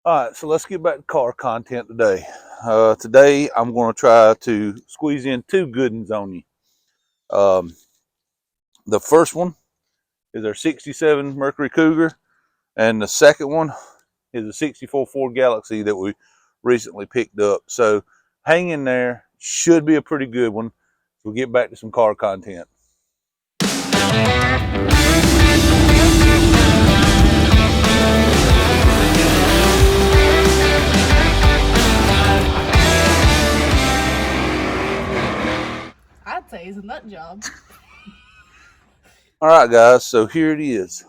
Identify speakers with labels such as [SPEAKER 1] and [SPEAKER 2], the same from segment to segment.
[SPEAKER 1] All right, so let's get back to car content today. Today, I'm going to try to squeeze in two good ones on you. Um, the first one is our 67 Mercury Cougar, and the second one is a 64 Ford Galaxie that we recently picked up. So hang in there. Should be a pretty good one. We'll get back to some car content.
[SPEAKER 2] I'd say it's a nut job.
[SPEAKER 1] All right, guys, so here it is.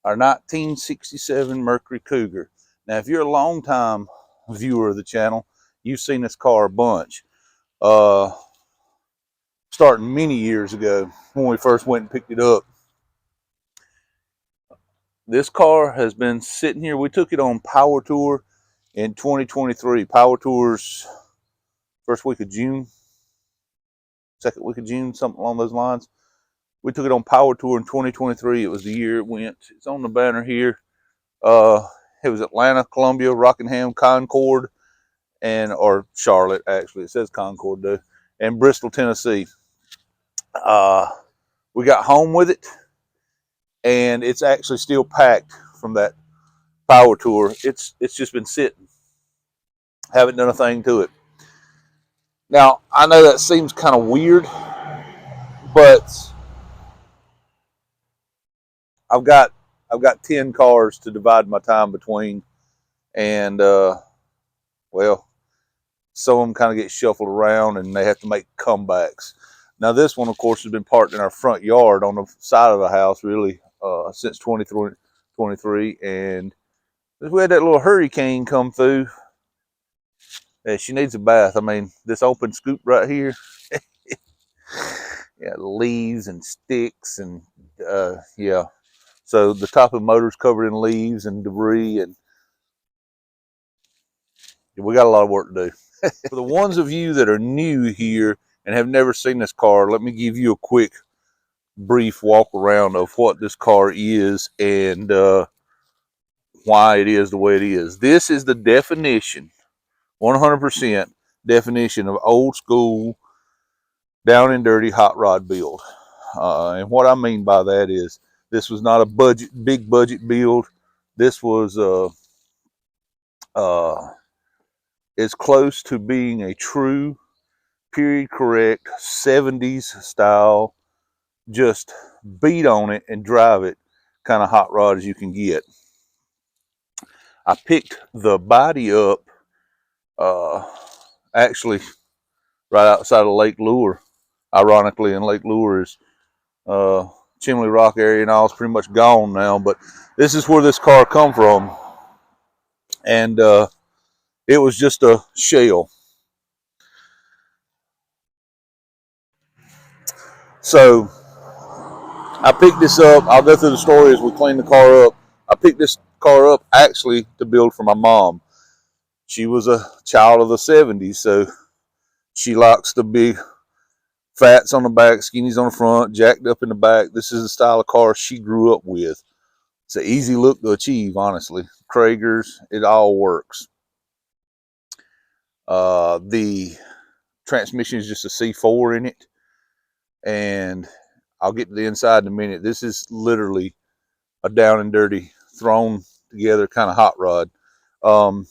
[SPEAKER 1] Our 1967 Mercury Cougar. Now, if you're a long-time viewer of the channel, you've seen this car a bunch. Starting many years ago when we first went and picked it up. This car has been sitting here. We took it on Power Tour in 2023. Power Tour's first week of June, second week of June, something along those lines. We took it on Power Tour in 2023. It was the year it went. It's on the banner here. It was Atlanta, Columbia, Rockingham, Concord, or Charlotte, actually. It says Concord, though, and Bristol, Tennessee. We got home with it, and it's actually still packed from that Power Tour. It's just been sitting. Haven't done a thing to it. Now, I know that seems kind of weird, but I've got 10 cars to divide my time between, and well, some of them kind of get shuffled around and they have to make comebacks. Now, this one, of course, has been parked in our front yard on the side of the house, really, since 2023. And we had that little hurricane come through. Yeah, she needs a bath. I mean, this open scoop right here, yeah, leaves and sticks and yeah. So the top of the motor's covered in leaves and debris, and we got a lot of work to do. For the ones of you that are new here and have never seen this car, let me give you a quick, brief walk around of what this car is and why it is the way it is. This is the definition, 100% definition of old school, down and dirty hot rod build. And what I mean by that is this was not a big budget build. This was as close to being a true period correct 70s style, just beat on it and drive it kind of hot rod as you can get. I picked the body up actually right outside of Lake Lure. Ironically, and Lake Lure is Chimney Rock area and all is pretty much gone now, but this is where this car come from, and it was just a shell. So I picked this up. I'll go through the story as we clean the car up. I picked this car up actually to build for my mom. She was a child of the 70s, so she likes the big fats on the back, skinnies on the front, jacked up in the back. This is the style of car she grew up with. It's an easy look to achieve, honestly. Kragers, it all works. The transmission is just a C4 in it, and I'll get to the inside in a minute. This is literally a down and dirty, thrown together kind of hot rod. Some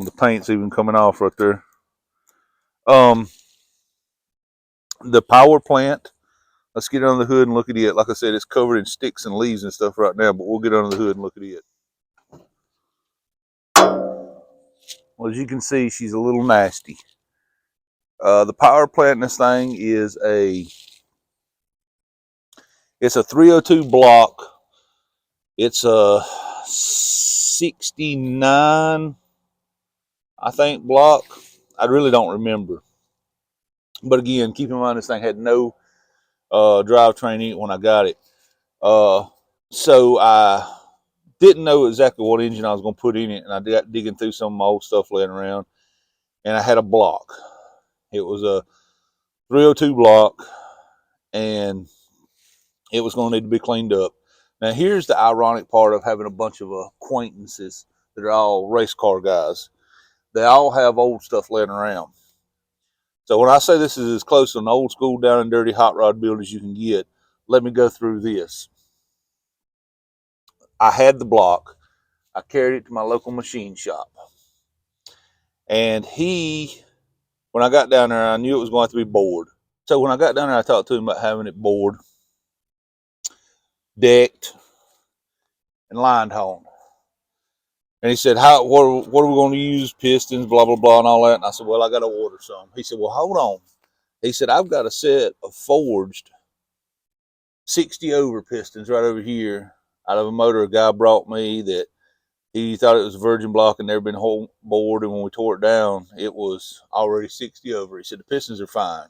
[SPEAKER 1] of the paint's even coming off right there. The power plant, let's get under the hood and look at it. Like I said, it's covered in sticks and leaves and stuff right now, but we'll get under the hood and look at it. Well, as you can see, she's a little nasty. The power plant in this thing is it's a 302 block. It's a 69, I think, block. I really don't remember. But again, keep in mind this thing had no drivetrain in it when I got it. So I didn't know exactly what engine I was going to put in it, and I got digging through some of my old stuff laying around, and I had a block. It was a 302 block, and it was going to need to be cleaned up. Now, here's the ironic part of having a bunch of acquaintances that are all race car guys. They all have old stuff laying around. So when I say this is as close to an old school down and dirty hot rod build as you can get, let me go through this. I had the block. I carried it to my local machine shop. And when I got down there, I knew it was going to be bored. So when I got down there, I talked to him about having it bored, decked, and lined honed. And he said, what are we going to use? Pistons, blah, blah, blah, and all that. And I said, well, I got to order some. He said, well, hold on. He said, I've got a set of forged 60 over pistons right over here out of a motor a guy brought me that he thought it was a virgin block and never been bored. And when we tore it down, it was already 60 over. He said, the pistons are fine.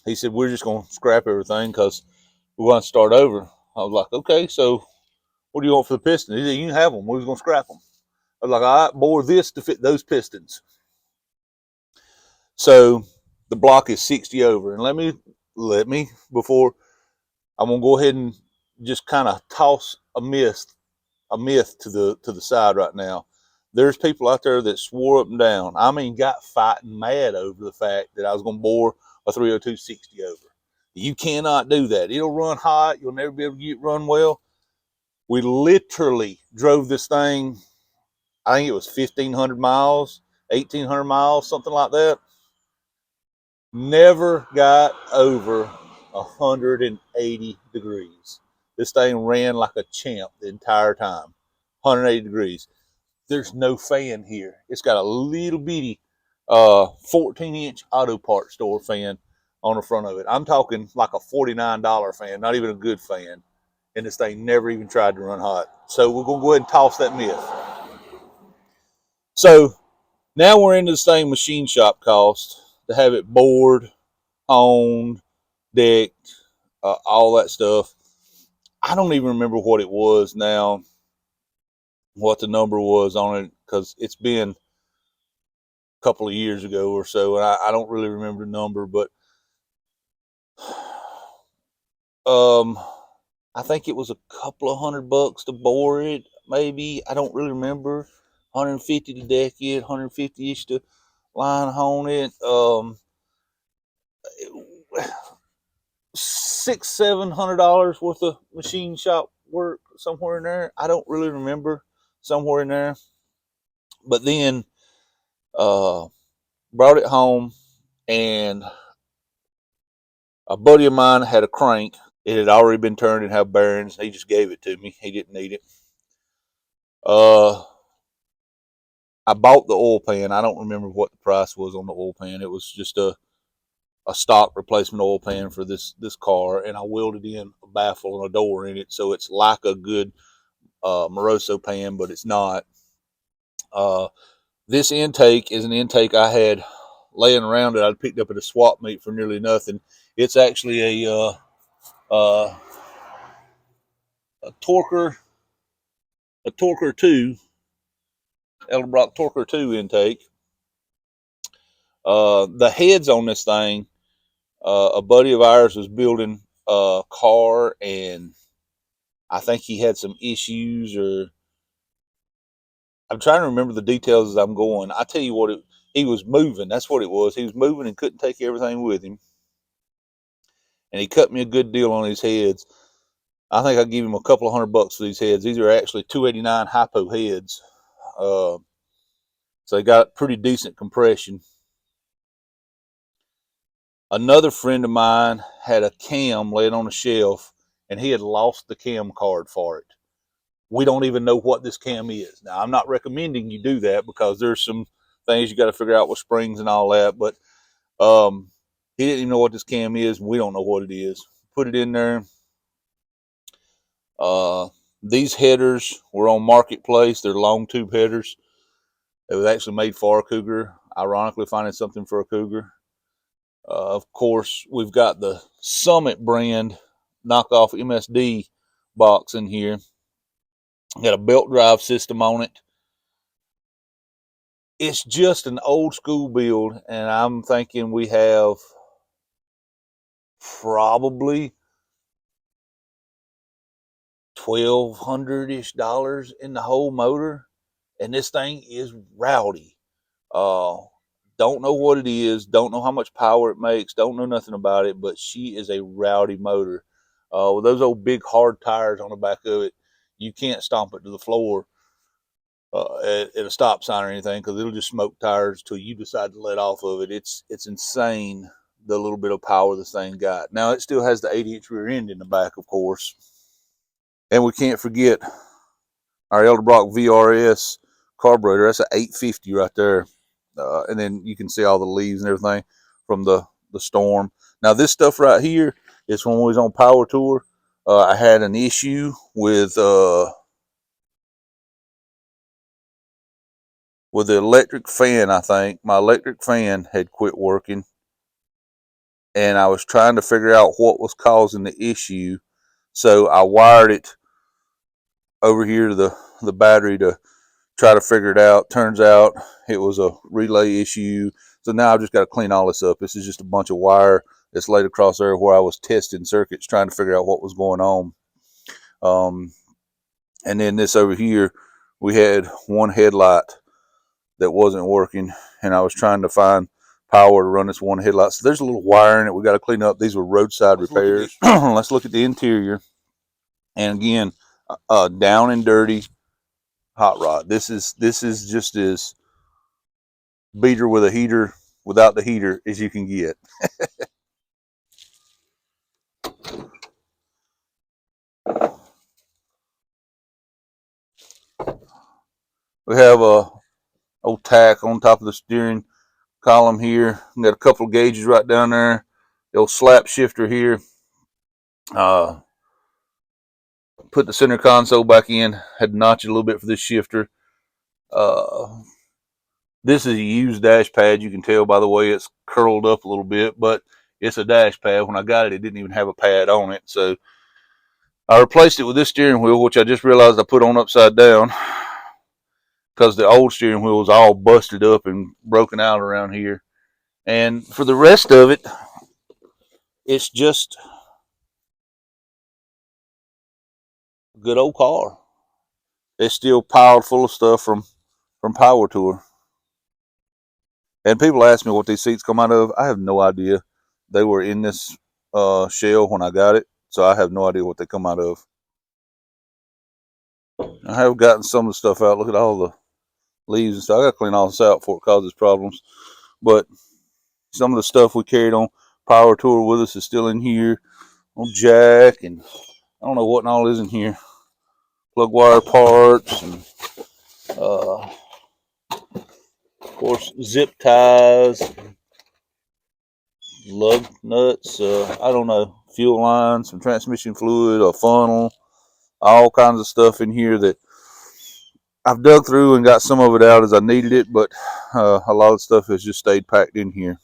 [SPEAKER 1] He said, we're just going to scrap everything because we're going to start over. I was like, okay, so what do you want for the pistons? He said, you can have them. We're just going to scrap them. I was like, all right, bore this to fit those pistons. So the block is 60 over. And let me, before, I'm going to go ahead and just kind of toss a myth to the side right now. There's people out there that swore up and down. I mean, got fighting mad over the fact that I was going to bore a 302 60 over. You cannot do that. It'll run hot. You'll never be able to get it run well. We literally drove this thing, I think it was 1,500 miles, 1,800 miles, something like that. Never got over 180 degrees. This thing ran like a champ the entire time. 180 degrees. There's no fan here. It's got a little bitty 14-inch auto parts store fan on the front of it. I'm talking like a $49 fan, not even a good fan. And this thing never even tried to run hot. So we're going to go ahead and toss that myth. So now we're into the same machine shop cost to have it bored, honed, decked, all that stuff. I don't even remember what it was now, what the number was on it, because it's been a couple of years ago or so, and I don't really remember the number, but I think it was a couple of $100 to bore it, maybe. I don't really remember. 150 to deck it, 150-ish to line hone it. $600-700 worth of machine shop work somewhere in there. I don't really remember, somewhere in there. But then brought it home, and a buddy of mine had a crank. It had already been turned and had bearings. He just gave it to me. He didn't need it. I bought the oil pan. I don't remember what the price was on the oil pan. It was just a stock replacement oil pan for this car, and I welded in a baffle and a door in it, so it's like a good Moroso pan, but it's not. This intake is an intake I had laying around that I'd picked up at a swap meet for nearly nothing. It's actually a Torker 2, Elderbrock Torker 2 intake. The heads on this thing, a buddy of ours was building a car, and I think he had some issues, or I'm trying to remember the details as I'm going. I tell you what, he was moving. That's what it was. He was moving and couldn't take everything with him. And he cut me a good deal on his heads. I think I give him a couple of $100 for these heads. These are actually 289 hypo heads. So they got pretty decent compression. Another friend of mine had a cam laying on a shelf, and he had lost the cam card for it. We don't even know what this cam is. Now, I'm not recommending you do that because there's some things you got to figure out with springs and all that. But he didn't even know what this cam is. We don't know what it is. Put it in there. These headers were on Marketplace. They're long tube headers. It was actually made for a Cougar. Ironically, finding something for a Cougar. Of course, we've got the Summit brand knockoff MSD box in here. Got a belt drive system on it. It's just an old school build, and I'm thinking we have probably $1,200-ish in the whole motor, and this thing is rowdy. Uh, don't know what it is, don't know how much power it makes, don't know nothing about it, but she is a rowdy motor. With those old big hard tires on the back of it, you can't stomp it to the floor at a stop sign or anything, because it'll just smoke tires till you decide to let off of it. It's insane the little bit of power this thing got. Now it still has the 80-inch rear end in the back, of course, and we can't forget our Edelbrock VRS carburetor. That's an 850 right there, and then you can see all the leaves and everything from the storm. Now this stuff right here is when we was on Power Tour. I had an issue with the electric fan. I think my electric fan had quit working, and I was trying to figure out what was causing the issue. So I wired it over here to the battery to try to figure it out. Turns out it was a relay issue. So now I've just got to clean all this up. This is just a bunch of wire that's laid across there where I was testing circuits, trying to figure out what was going on. And then this over here, we had one headlight that wasn't working, and I was trying to find power to run this one headlight. So there's a little wire in it we got to clean up. These were roadside repairs. Let's look at the interior. And again, down and dirty hot rod. This is just as beater with a heater without the heater as you can get. We have a old tack on top of the steering column here. We got a couple of gauges right down there. The old slap shifter here. Put the center console back in. Had to notch it a little bit for this shifter. This is a used dash pad. You can tell by the way it's curled up a little bit, but it's a dash pad. When I got it, it didn't even have a pad on it. So I replaced it with this steering wheel, which I just realized I put on upside down, because the old steering wheel was all busted up and broken out around here. And for the rest of it, it's just a good old car. It's still piled full of stuff from Power Tour. And people ask me what these seats come out of. I have no idea. They were in this shell when I got it, so I have no idea what they come out of. I have gotten some of the stuff out. Look at all the leaves and stuff. I got to clean all this out before it causes problems. But some of the stuff we carried on Power Tour with us is still in here. Old jack, and I don't know what and all is in here. Plug wire parts, and of course zip ties, lug nuts, I don't know, fuel lines, some transmission fluid, a funnel, all kinds of stuff in here that I've dug through and got some of it out as I needed it, but a lot of stuff has just stayed packed in here.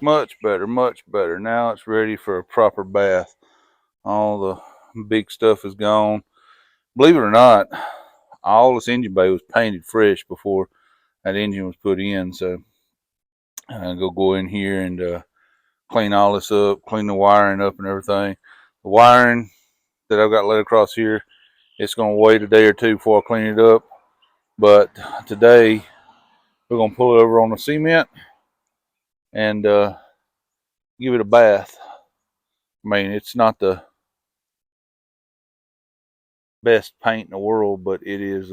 [SPEAKER 1] Much better, much better. Now it's ready for a proper bath. All the big stuff is gone. Believe it or not, all this engine bay was painted fresh before that engine was put in. So I'm gonna go in here and clean all this up, clean the wiring up and everything. The wiring that I've got laid across here, it's gonna wait a day or two before I clean it up. But today we're gonna pull it over on the cement and give it a bath. I mean, it's not the best paint in the world, but it is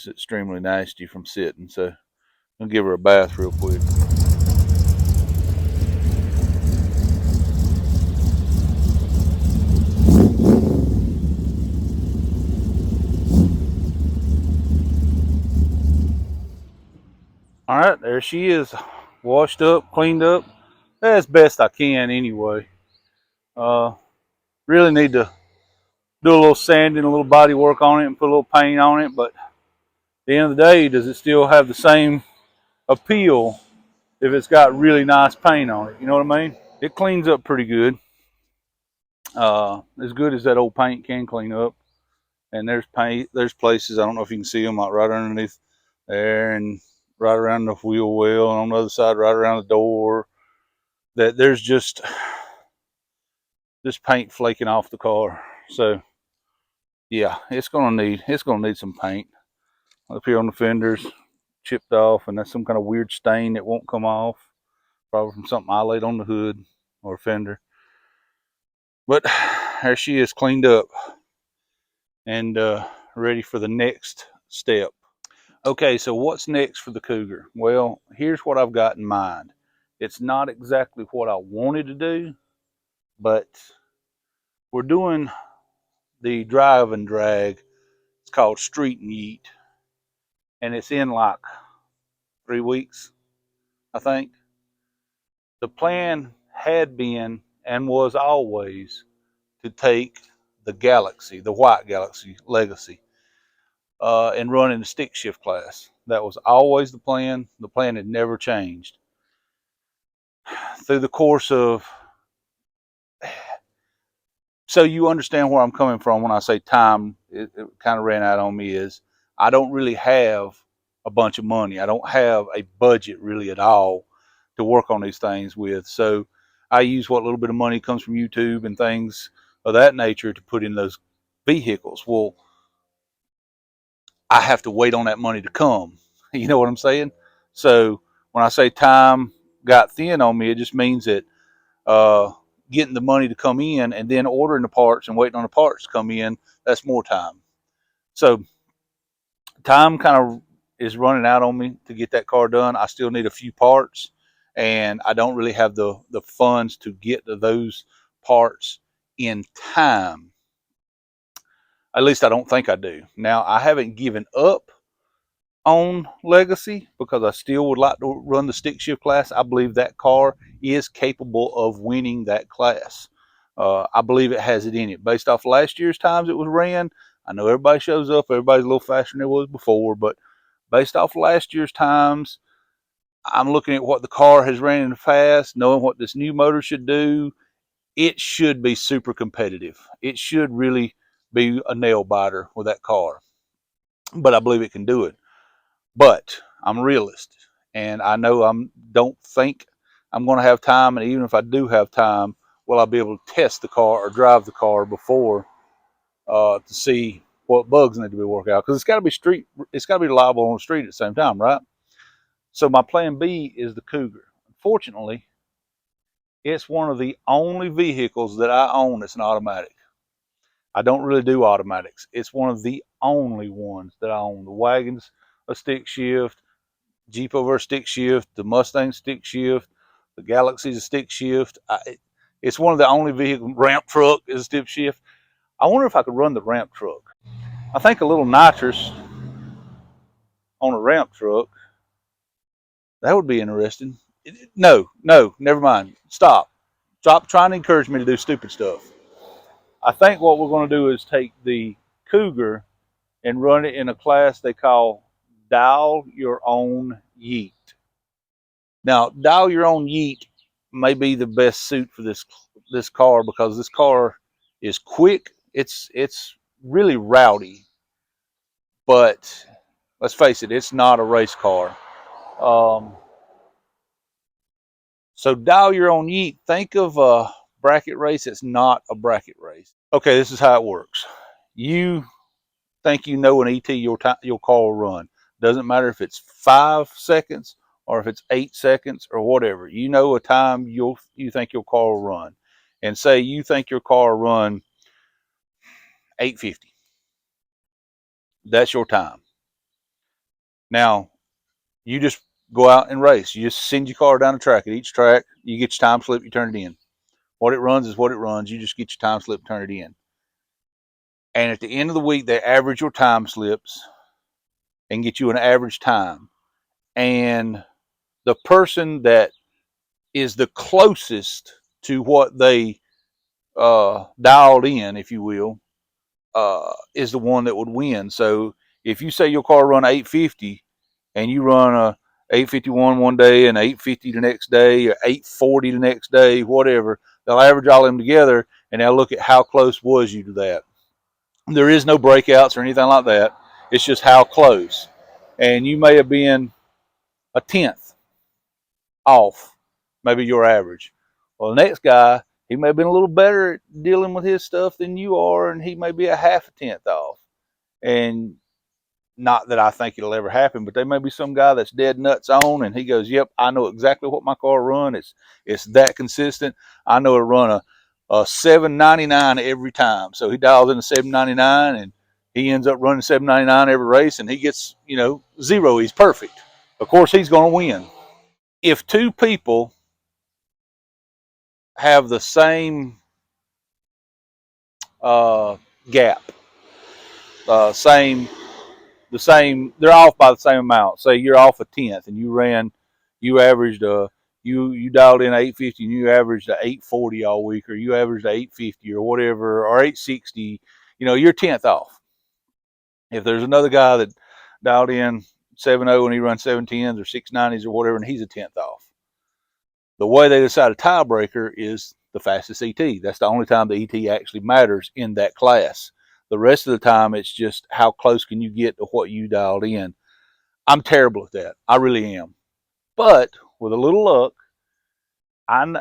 [SPEAKER 1] extremely nasty from sitting. So I'm gonna give her a bath real quick. All right, there she is, washed up, cleaned up, as best I can anyway. Really need to do a little sanding, a little body work on it, and put a little paint on it. But at the end of the day, does it still have the same appeal if it's got really nice paint on it? You know what I mean? It cleans up pretty good, as good as that old paint can clean up. And there's paint, there's places, I don't know if you can see them, like right underneath there and right around the wheel well, and on the other side, right around the door, that there's just this paint flaking off the car. So yeah, it's gonna need some paint. Up here on the fenders, chipped off, and that's some kind of weird stain that won't come off, probably from something I laid on the hood or fender. But there she is, cleaned up and ready for the next step. Okay, so what's next for the Cougar? Well, here's what I've got in mind. It's not exactly what I wanted to do, but we're doing the drive and drag. It's called Street and Yeet, and it's in like 3 weeks, I think. The plan had been and was always to take the Galaxie, the white Galaxie Legacy, and run in the stick shift class. That was always the plan. The plan had never changed. Through the course of, so you understand where I'm coming from when I say time, it kind of ran out on me, is I don't really have a bunch of money. I don't have a budget really at all to work on these things with. So I use what little bit of money comes from YouTube and things of that nature to put in those vehicles. Well, I have to wait on that money to come. You know what I'm saying? So when I say time got thin on me, it just means that uh, getting the money to come in and then ordering the parts and waiting on the parts to come in, that's more time. So time kind of is running out on me to get that car done. I still need a few parts, and I don't really have the funds to get to those parts in time. At least I don't think I do. Now, I haven't given up on Legacy because I still would like to run the stick shift class. I believe that car is capable of winning that class. I believe it has it in it. Based off last year's times it was ran, I know everybody shows up, everybody's a little faster than it was before, but based off last year's times, I'm looking at what the car has ran in the past, knowing what this new motor should do. It should be super competitive. It should really be a nail biter with that car. But I believe it can do it. But I'm a realist, and I know don't think I'm going to have time. And even if I do have time, will I be able to test the car or drive the car before to see what bugs need to be worked out? Because it's got to be street. It's got to be reliable on the street at the same time, right? So my plan B is the Cougar. Unfortunately, it's one of the only vehicles that I own that's an automatic. I don't really do automatics. It's one of the only ones that I own. The wagon's a stick shift. Jeep over a stick shift, the Mustang stick shift, the Galaxie's a stick shift. It's one of the only vehicles. Ramp truck is a stick shift. I wonder if I could run the ramp truck. I think a little nitrous on a ramp truck, that would be interesting. No, never mind. Stop trying to encourage me to do stupid stuff. I think what we're going to do is take the Cougar and run it in a class they call Dial Your Own Yeet. Now, Dial Your Own Yeet may be the best suit for this car because this car is quick. It's really rowdy, but let's face it, it's not a race car. So dial your own yeet. Think of a bracket race that's not a bracket race. Okay, this is how it works. You think you know an ET your car will run. Doesn't matter if it's 5 seconds or if it's 8 seconds or whatever. You know a time you think your car will run. And say you think your car will run 8:50. That's your time. Now, you just go out and race. You just send your car down the track. At each track, you get your time slip, you turn it in. What it runs is what it runs. You just get your time slip, turn it in. And at the end of the week, they average your time slips and get you an average time. And the person that is the closest to what they dialed in, if you will, is the one that would win. So if you say your car run 850 and you run a 851 one day and 850 the next day or 840 the next day, whatever, they'll average all of them together and they'll look at how close was you to that. There is no breakouts or anything like that. It's just how close. And you may have been a tenth off, maybe your average. Well, the next guy, he may have been a little better at dealing with his stuff than you are, and he may be a half a tenth off. And not that I think it'll ever happen, but there may be some guy that's dead nuts on, and he goes, "Yep, I know exactly what my car run. It's that consistent. I know it'll run a 799 every time." So he dials in a 799, and he ends up running 799 every race, and he gets zero. He's perfect. Of course, he's going to win. If two people have the same gap, same the same, they're off by the same amount. Say you're off a tenth, and you averaged you dialed in 850, and you averaged a 840 all week, or you averaged a 850 or whatever, or 860. You're tenth off. If there's another guy that dialed in 7.0 and he runs 7.10s or 6.90s or whatever, and he's a tenth off. The way they decide a tiebreaker is the fastest ET. That's the only time the ET actually matters in that class. The rest of the time, it's just how close can you get to what you dialed in. I'm terrible at that. I really am. But with a little luck, I'm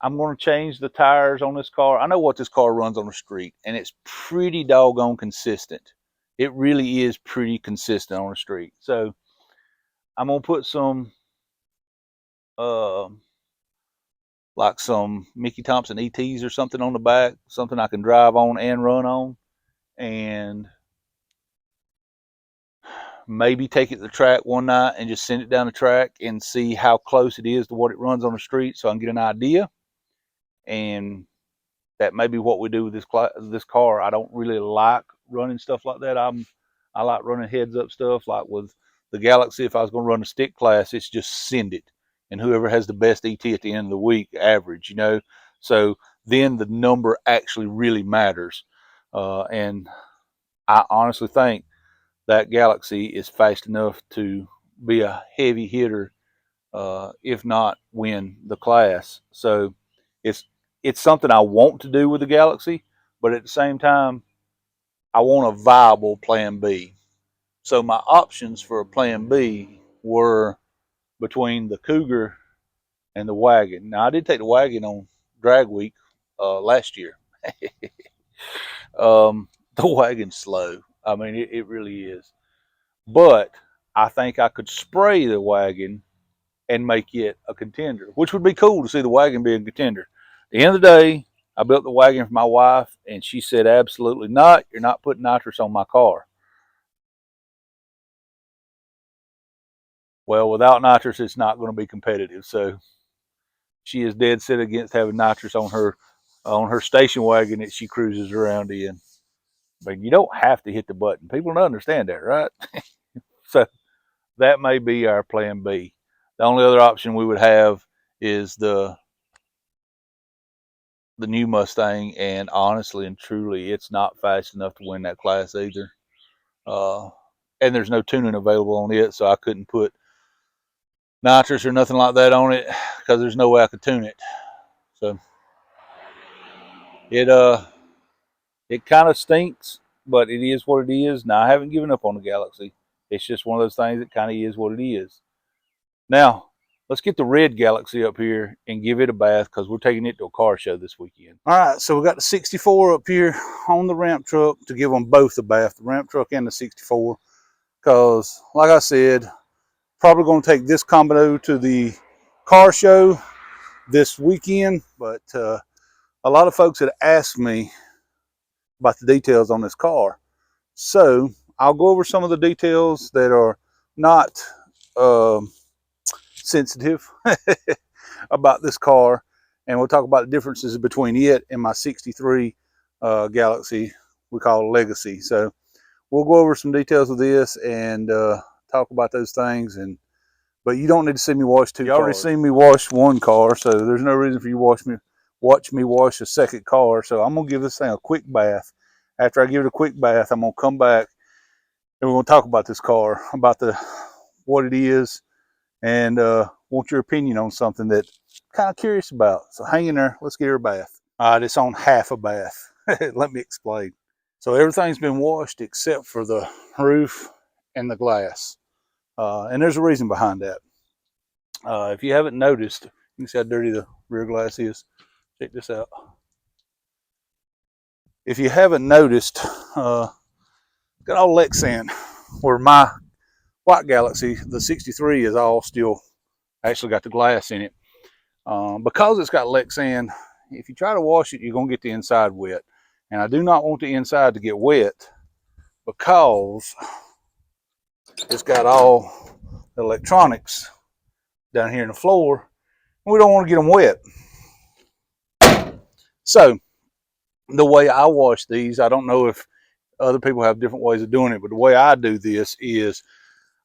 [SPEAKER 1] going to change the tires on this car. I know what this car runs on the street, and it's pretty doggone consistent. It really is pretty consistent on the street. So I'm going to put some like some Mickey Thompson ETs or something on the back, something I can drive on and run on, and maybe take it to the track one night and just send it down the track and see how close it is to what it runs on the street, so I can get an idea. And that may be what we do with this car. I don't really like running stuff like that. I like running heads up stuff, like with the Galaxie. If I was going to run a stick class, it's just send it, and whoever has the best ET at the end of the week, average. So then the number actually really matters. And I honestly think that Galaxie is fast enough to be a heavy hitter, if not win the class. So it's something I want to do with the Galaxie, but at the same time, I want a viable plan B. So my options for a plan B were between the Cougar and the wagon. Now, I did take the wagon on drag week last year. The wagon's slow. I mean, it really is. But I think I could spray the wagon and make it a contender, which would be cool to see the wagon be a contender. At the end of the day, I built the wagon for my wife, and she said, absolutely not. You're not putting nitrous on my car. Well, without nitrous, it's not going to be competitive. So she is dead set against having nitrous on her station wagon that she cruises around in. But you don't have to hit the button. People don't understand that, right? So that may be our plan B. The only other option we would have is the new Mustang, and honestly and truly, it's not fast enough to win that class either. And there's no tuning available on it, so I couldn't put nitrous or nothing like that on it because there's no way I could tune it. So It kind of stinks, but it is what it is. Now, I haven't given up on the Galaxie. It's just one of those things that kind of is what it is. Now, let's get the red Galaxie up here and give it a bath because we're taking it to a car show this weekend. All right, so we got the 64 up here on the ramp truck to give them both a bath, the ramp truck and the 64, because, like I said, probably going to take this combo to the car show this weekend, but a lot of folks had asked me about the details on this car. So I'll go over some of the details that are not sensitive about this car, and we'll talk about the differences between it and my 63 Galaxie we call Legacy. So we'll go over some details of this and talk about those things. But you don't need to see me wash two cars. You already seen me wash one car, so there's no reason for you to watch me wash a second car. So I'm gonna give this thing a quick bath. After I give it a quick bath, I'm gonna come back and we're gonna talk about this car, about what it is, and want your opinion on something that I'm kind of curious about. So hang in there. Let's get her a bath. All right, it's on half a bath. Let me explain. So everything's been washed except for the roof and the glass. And there's a reason behind that. If you haven't noticed, you can see how dirty the rear glass is. Check this out. If you haven't noticed, got all Lexan, where my white Galaxie, the 63, is all still actually got the glass in it. Because it's got Lexan, if you try to wash it, you're going to get the inside wet. And I do not want the inside to get wet because it's got all the electronics down here in the floor, and we don't want to get them wet. So the way I wash these, I don't know if other people have different ways of doing it, but the way I do this is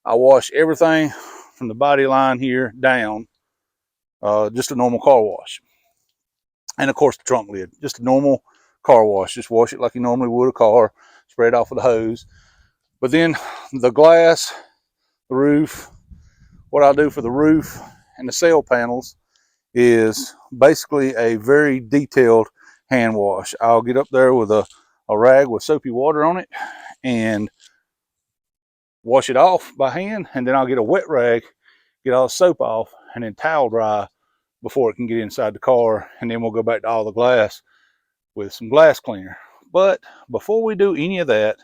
[SPEAKER 1] I wash everything from the body line here down, just a normal car wash. And of course the trunk lid, just a normal car wash. Just wash it like you normally would a car, spray it off with a hose. But then the glass, the roof, what I'll do for the roof and the sail panels is basically a very detailed hand wash. I'll get up there with a rag with soapy water on it and wash it off by hand, and then I'll get a wet rag, get all the soap off, and then towel dry before it can get inside the car, and then we'll go back to all the glass with some glass cleaner. But before we do any of that,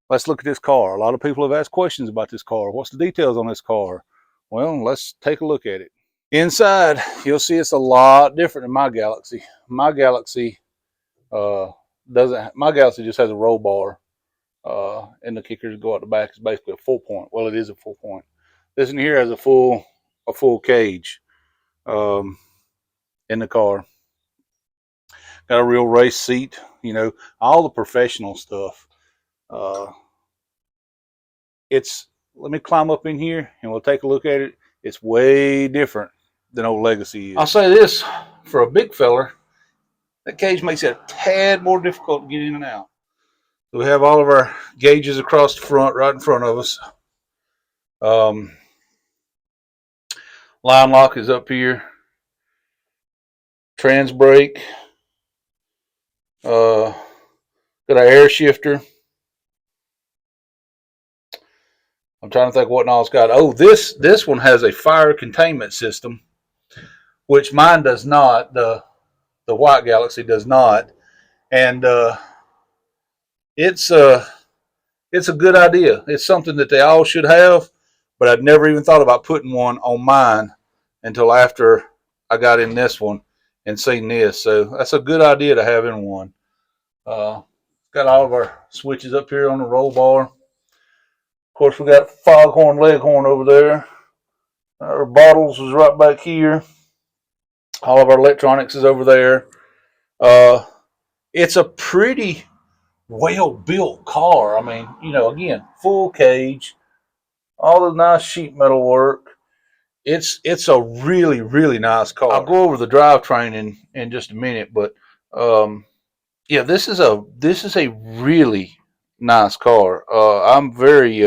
[SPEAKER 1] let's look at this car. A lot of people have asked questions about this car. What's the details on this car? Well, let's take a look at it. Inside, you'll see it's a lot different than my Galaxie. My Galaxie my Galaxie just has a roll bar, and the kickers go out the back. It's basically a 4-point. Well, it is a 4-point. This in here has a full cage in the car. Got a real race seat, you know, all the professional stuff. Let me climb up in here and we'll take a look at it. It's way different than old Legacy is. I'll say this, for a big feller, that cage makes it a tad more difficult to get in and out. So we have all of our gauges across the front, right in front of us. Line lock is up here. Trans brake. Got our air shifter. I'm trying to think what all it's got. Oh, this one has a fire containment system, which mine does not. The white Galaxie does not, and it's a good idea. It's something that they all should have, but I'd never even thought about putting one on mine until after I got in this one and seen this. So that's a good idea to have in one. Got all of our switches up here on the roll bar. Of course, we got Foghorn Leghorn over there. Our bottles is right back here. All of our electronics is over there. It's a pretty well-built car. I mean, you know, again, full cage, all the nice sheet metal work. It's a really, really nice car. I'll go over the drivetrain in just a minute, but yeah, this is a really nice car. I'm very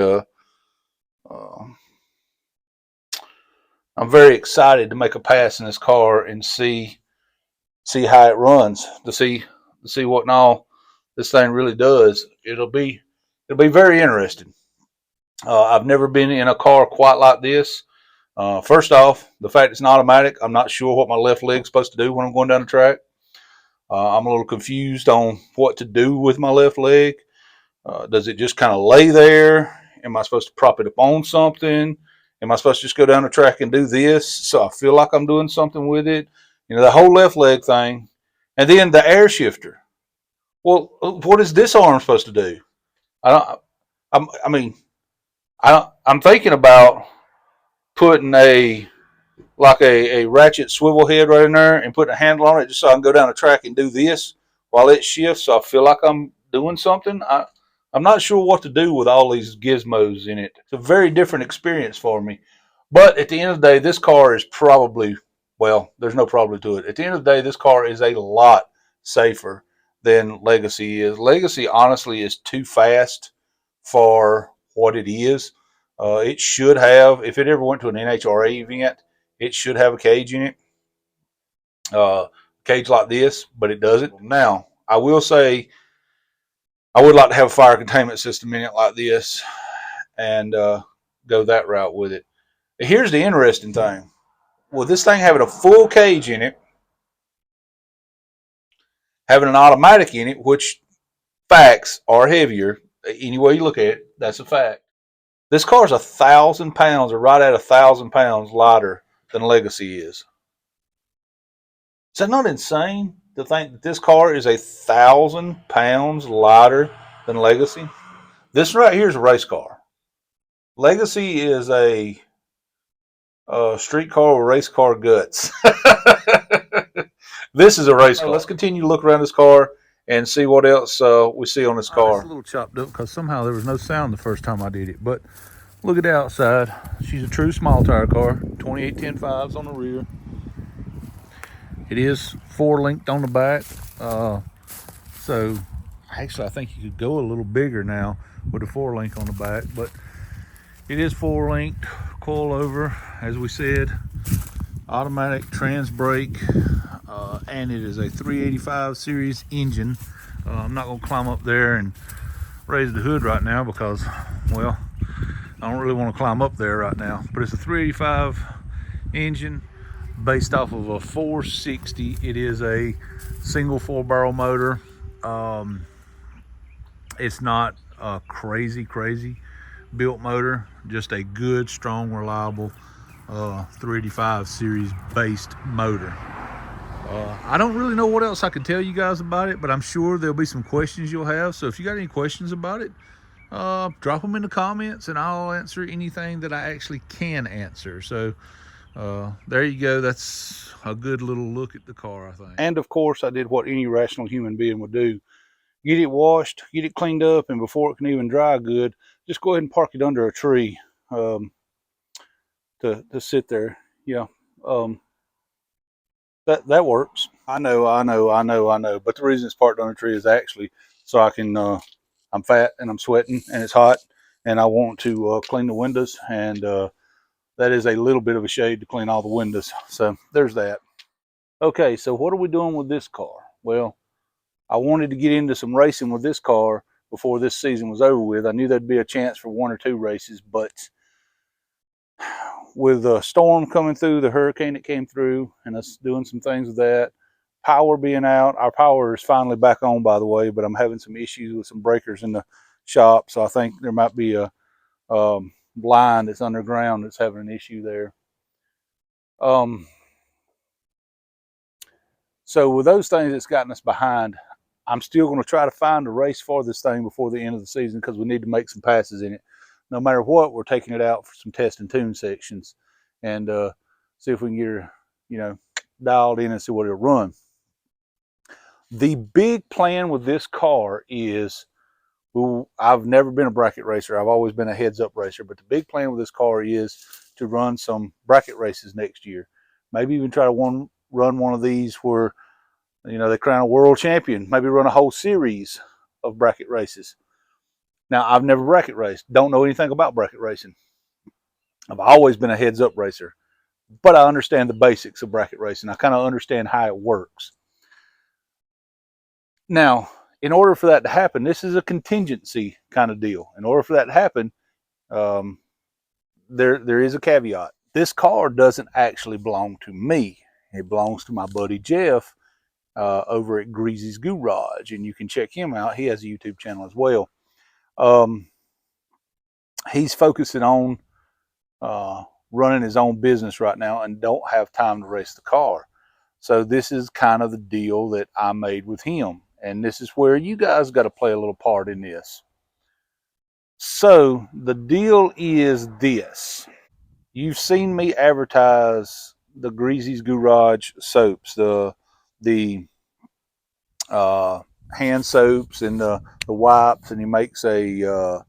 [SPEAKER 1] excited to make a pass in this car and see how it runs, to see to see what and all this thing really does. It'll be very interesting. I've never been in a car quite like this. First off, the fact it's an automatic, I'm not sure what my left leg's supposed to do when I'm going down the track. I'm a little confused on what to do with my left leg. Does it just kind of lay there? Am I supposed to prop it up on something? Am I supposed to just go down the track and do this so I feel like I'm doing something with it? You know, the whole left leg thing. And then the air shifter. Well, what is this arm supposed to do? I don't. I mean, I'm thinking about putting a ratchet swivel head right in there and putting a handle on it just so I can go down the track and do this while it shifts. So I feel like I'm doing something. I'm not sure what to do with all these gizmos in it. It's a very different experience for me. But at the end of the day, this car is probably, well, there's no probably to it. At the end of the day, this car is a lot safer than Legacy is. Legacy, honestly, is too fast for what it is. It should have, if it ever went to an NHRA event, it should have a cage in it. Cage like this, but it doesn't. Now, I will say, I would like to have a fire containment system in it like this and go that route with it. Here's the interesting thing. With this thing having a full cage in it, having an automatic in it, which facts are heavier, any way you look at it, that's a fact. This car is 1,000 pounds, or right at 1,000 pounds lighter than Legacy is. Is that not insane to think that this car is 1,000 pounds lighter than Legacy? This right here is a race car. Legacy is a street car with race car guts. This is a race car. Let's continue to look around this car and see what else we see on this car. It's a little chopped up because somehow there was no sound the first time I did it. But look at the outside. She's a true small tire car. 28 10.5s on the rear. It is 4-linked on the back. So actually I think you could go a little bigger now with a 4-link on the back. But it is 4-linked, coilover, as we said. Automatic trans brake. And it is a 385 series engine. I'm not going to climb up there and raise the hood right now because, well, I don't really want to climb up there right now. But it's a 385 engine based off of a 460. It is a single 4-barrel motor. It's not a crazy built motor, just a good, strong, reliable 385 series based motor. I don't really know what else I can tell you guys about it, but I'm sure there'll be some questions you'll have. So if you got any questions about it, drop them in the comments and I'll answer anything that I actually can answer. So there you go. That's a good little look at the car, I think. And of course, I did what any rational human being would do. Get it washed, get it cleaned up, and before it can even dry good, just go ahead and park it under a tree to sit there. Yeah. That works. I know. But the reason it's parked on a tree is actually so I can. I'm fat and I'm sweating and it's hot, and I want to clean the windows, and that is a little bit of a shade to clean all the windows. So there's that. Okay, so what are we doing with this car? Well, I wanted to get into some racing with this car before this season was over with. I knew there'd be a chance for 1 or 2 races, but with the storm coming through, the hurricane that came through, and us doing some things with that, power being out. Our power is finally back on, by the way, but I'm having some issues with some breakers in the shop, so I think there might be a line that's underground that's having an issue there. So with those things that's gotten us behind, I'm still going to try to find a race for this thing before the end of the season because we need to make some passes in it. No matter what, we're taking it out for some test and tune sections and see if we can get her, dialed in and see what it'll run. The big plan with this car is, I've never been a bracket racer. I've always been a heads-up racer. But the big plan with this car is to run some bracket races next year. Maybe even try to run one of these where, they crown a world champion. Maybe run a whole series of bracket races. Now, I've never bracket raced. Don't know anything about bracket racing. I've always been a heads-up racer. But I understand the basics of bracket racing. I kind of understand how it works. Now, in order for that to happen, this is a contingency kind of deal. In order for that to happen, um, there is a caveat. This car doesn't actually belong to me. It belongs to my buddy Jeff over at Greasy's Garage, and you can check him out. He has a YouTube channel as well. Um, he's focusing on running his own business right now and don't have time to race the car. So this is kind of the deal that I made with him. And this is where you guys got to play a little part in this. So the deal is this. You've seen me advertise the Greasy's Garage soaps, the hand soaps and the wipes, and he makes a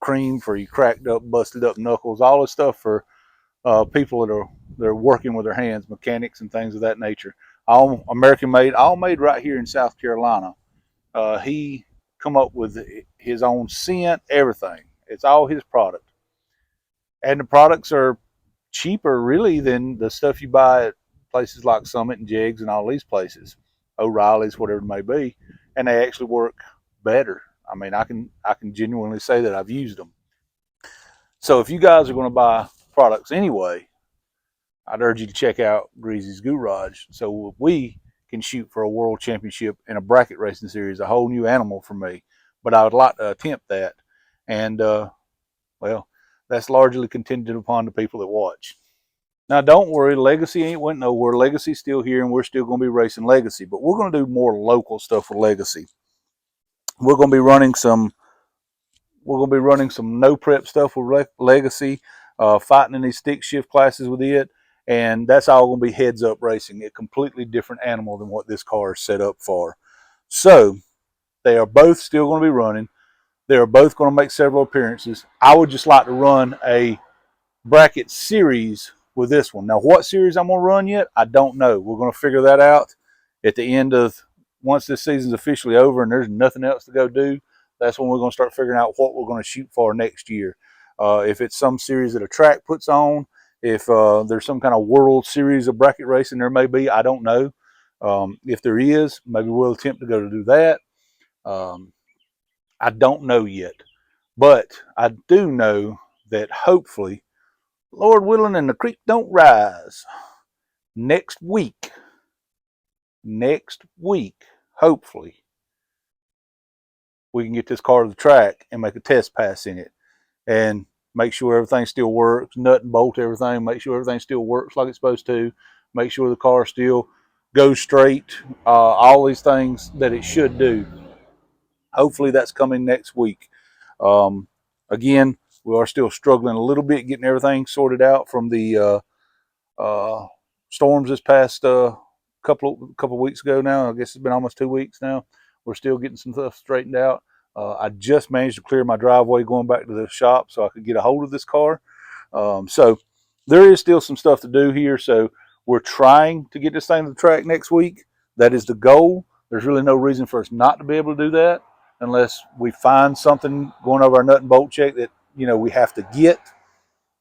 [SPEAKER 1] cream for you cracked up, busted up knuckles, all this stuff for people that are working with their hands, mechanics and things of that nature. All American made, all made right here in South Carolina. He come up with his own scent, everything. It's all his product, and the products are cheaper really than the stuff you buy at places like Summit and Jegs and all these places, O'Reilly's, whatever it may be, and they actually work better. I mean, I can genuinely say that I've used them. So if you guys are going to buy products anyway, I'd urge you to check out Greasy's Garage so we can shoot for a world championship in a bracket racing series, a whole new animal for me. But I would like to attempt that. And, well, that's largely contingent upon the people that watch. Now, don't worry, Legacy ain't went nowhere. Legacy's still here, and we're still going to be racing Legacy. But we're going to do more local stuff with Legacy. We're going to be running some no prep stuff with Legacy, fighting in these stick shift classes with it, and that's all going to be heads up racing, a completely different animal than what this car is set up for. So they are both still going to be running. They are both going to make several appearances. I would just like to run a bracket series with this one. Now, what series I'm going to run yet, I don't know. We're going to figure that out at the end of, once this season's officially over and there's nothing else to go do, that's when we're going to start figuring out what we're going to shoot for next year. If it's some series that a track puts on, if there's some kind of world series of bracket racing there may be, I don't know. If there is, maybe we'll attempt to go to do that. I don't know yet. But I do know that hopefully, Lord willing and the creek don't rise, next week, hopefully, we can get this car to the track and make a test pass in it and make sure everything still works, nut and bolt everything, make sure everything still works like it's supposed to, make sure the car still goes straight, all these things that it should do. Hopefully that's coming next week. Again, we are still struggling a little bit getting everything sorted out from the storms this past couple of weeks ago now. I guess it's been almost 2 weeks now. We're still getting some stuff straightened out. I just managed to clear my driveway going back to the shop so I could get a hold of this car. So there is still some stuff to do here. So we're trying to get this thing to the track next week. That is the goal. There's really no reason for us not to be able to do that unless we find something going over our nut and bolt check that, we have to get.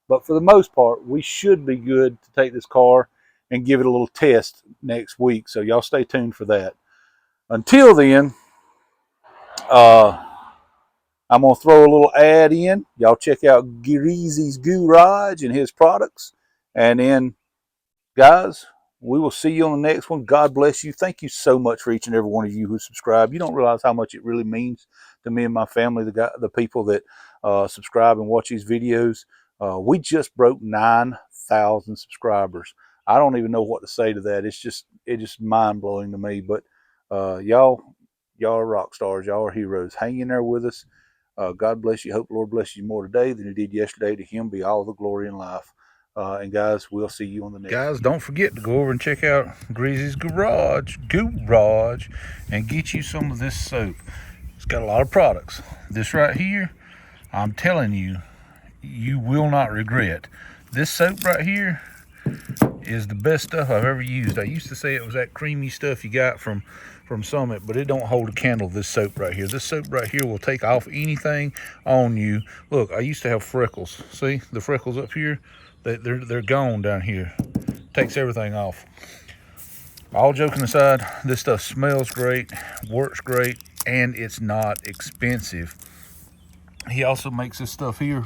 [SPEAKER 1] But for the most part, we should be good to take this car and give it a little test next week. So y'all stay tuned for that. Until then, I'm going to throw a little ad in. Y'all check out Greasy's Garage and his products. And then, guys, we will see you on the next one. God bless you. Thank you so much for each and every one of you who subscribe. You don't realize how much it really means to me and my family, the people that subscribe and watch these videos. We just broke 9,000 subscribers. I don't even know what to say to that. It's just mind blowing to me. But y'all are rock stars. Y'all are heroes. Hang in there with us. God bless you. Hope the Lord bless you more today than He did yesterday. To Him be all the glory and life. And guys, we'll see you on the next. Guys, don't forget to go over and check out Greasy's Garage, and get you some of this soap. It's got a lot of products. This right here, I'm telling you, you will not regret. This soap right here is the best stuff I've ever used. I used to say it was that creamy stuff you got from Summit, but it don't hold a candle to this soap right here. This soap right here will take off anything on you. Look, I used to have freckles. See the freckles up here? They're gone down here. Takes everything off. All joking aside, this stuff smells great, works great, and it's not expensive. He also makes this stuff here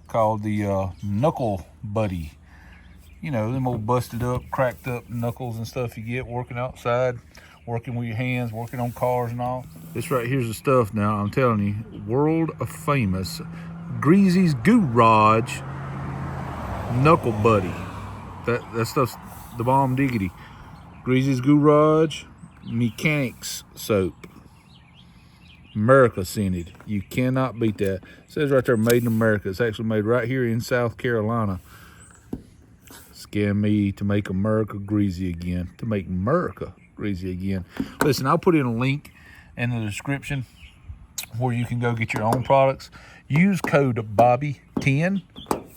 [SPEAKER 1] called the Knuckle Buddy. You know, them old busted up, cracked up knuckles and stuff you get working outside, working with your hands, working on cars and all. This right here's the stuff now, I'm telling you, world famous Greasy's Garage Knuckle Buddy. That stuff's the bomb diggity. Greasy's Garage Mechanics Soap. America scented. You cannot beat that. It says right there, made in America. It's actually made right here in South Carolina. Scam me to make America greasy again. To make America greasy again. Listen, I'll put in a link in the description where you can go get your own products. Use code Bobby10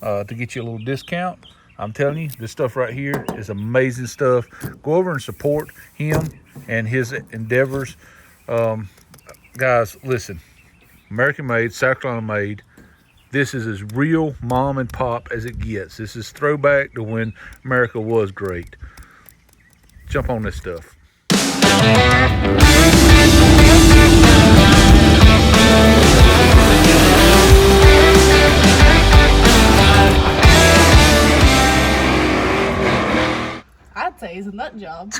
[SPEAKER 1] to get you a little discount. I'm telling you, this stuff right here is amazing stuff. Go over and support him and his endeavors. Guys, listen, American made, South Carolina made. This is as real mom and pop as it gets. This is throwback to when America was great. Jump on this stuff.
[SPEAKER 2] I'd say he's a nut job.